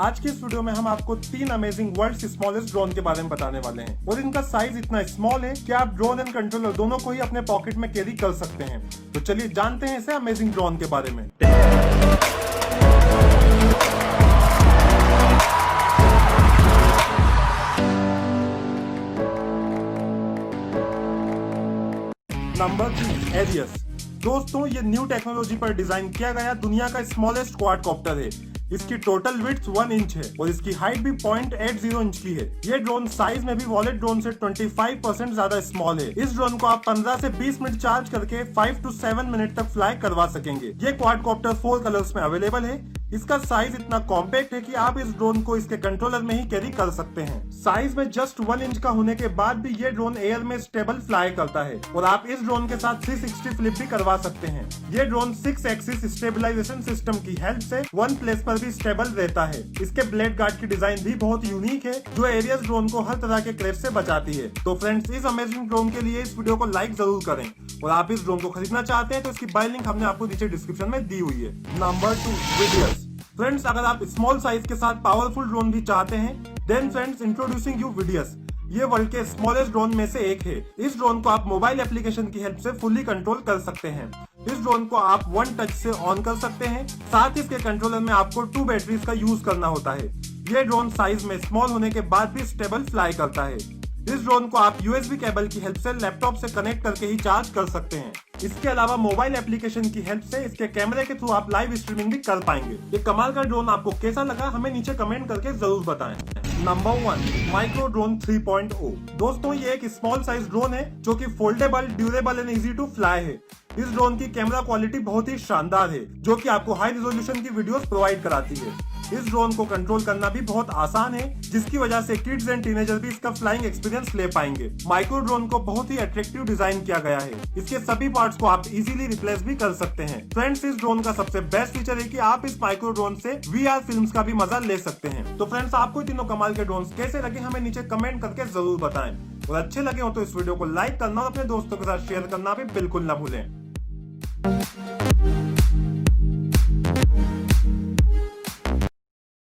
आज के इस वीडियो में हम आपको 3 अमेजिंग वर्ल्ड्स स्मॉलेस्ट ड्रोन के बारे में बताने वाले हैं और इनका साइज इतना स्मॉल है कि आप ड्रोन एंड कंट्रोलर दोनों को ही अपने पॉकेट में कैरी कर सकते हैं। तो चलिए जानते हैं इसे अमेजिंग ड्रोन के बारे में। नंबर 3, एरियस। दोस्तों ये न्यू टेक्नोलॉजी पर डिजाइन किया गया दुनिया का स्मॉलेस्ट क्वाडकॉप्टर है। इसकी टोटल विड्थ 1 इंच है और इसकी हाइट भी 0.80 इंच की है। ये ड्रोन साइज में भी वॉलेट ड्रोन से 25% ज्यादा स्मॉल है। इस ड्रोन को आप 15 से 20 मिनट चार्ज करके 5 to 7 मिनट तक फ्लाई करवा सकेंगे। ये क्वाडकॉप्टर 4 कलर्स में अवेलेबल है। इसका साइज इतना कॉम्पैक्ट है कि आप इस ड्रोन को इसके कंट्रोलर में ही कैरी कर सकते हैं। साइज में जस्ट 1 इंच का होने के बाद भी ये ड्रोन एयर में स्टेबल फ्लाई करता है और आप इस ड्रोन के साथ 360 फ्लिप भी करवा सकते हैं। ये ड्रोन 6 एक्सिस स्टेबलाइजेशन सिस्टम की हेल्प से वन प्लेस पर भी स्टेबल रहता है। इसके ब्लेड गार्ड की डिजाइन भी बहुत यूनिक है जो एरियस ड्रोन को हर तरह के क्रैश से बचाती है। तो फ्रेंड्स, इस अमेजिंग ड्रोन के लिए इस वीडियो को लाइक जरूर करें और आप इस ड्रोन को खरीदना चाहते हैं तो इसकी बाय लिंक हमने आपको नीचे डिस्क्रिप्शन में दी हुई है। नंबर 2, विडियस। फ्रेंड्स, अगर आप स्मॉल साइज के साथ पावरफुल ड्रोन भी चाहते हैं, देन फ्रेंड्स इंट्रोड्यूसिंग यू विडियस। ये वर्ल्ड के स्मॉलेस्ट ड्रोन में से एक है। इस ड्रोन को आप मोबाइल एप्लीकेशन की हेल्प से फुल्ली कंट्रोल कर सकते हैं। इस ड्रोन को आप 1 टच से ऑन कर सकते हैं। साथ ही इसके कंट्रोलर में आपको 2 बैटरीज का यूज करना होता है। ये ड्रोन साइज में स्मॉल होने के बाद भी स्टेबल फ्लाई करता है। इस ड्रोन को आप यूएसबी केबल की हेल्प से लैपटॉप से कनेक्ट करके ही चार्ज कर सकते हैं। इसके अलावा मोबाइल एप्लीकेशन की हेल्प से इसके कैमरे के थ्रू आप लाइव स्ट्रीमिंग भी कर पाएंगे। ये कमाल का ड्रोन आपको कैसा लगा हमें नीचे कमेंट करके जरूर बताएं। Number 1, micro drone 3.0। दोस्तों ये एक स्मॉल साइज ड्रोन है जो कि foldable, durable and easy to fly है। इस ड्रोन की कैमरा क्वालिटी बहुत ही शानदार है जो कि आपको हाई रिजोल्यूशन की वीडियोस प्रोवाइड कराती है। इस ड्रोन को कंट्रोल करना भी बहुत आसान है जिसकी वजह से किड्स एंड टीनेजर भी इसका फ्लाइंग एक्सपीरियंस ले पाएंगे। माइक्रो ड्रोन को बहुत ही अट्रैक्टिव डिजाइन किया गया है। इसके सभी पार्ट्स को आप इजीली रिप्लेस भी कर सकते हैं। फ्रेंड्स, इस ड्रोन का सबसे बेस्ट फीचर है कि आप इस माइक्रो ड्रोन से VR फिल्म्स का भी मजा ले सकते हैं। तो फ्रेंड्स, आपको तीनों कमाल के ड्रोन कैसे लगे हमें नीचे कमेंट करके जरूर बताएं और अच्छे लगे हो तो इस वीडियो को लाइक करना और अपने दोस्तों के साथ शेयर करना भी बिल्कुल न भूलें।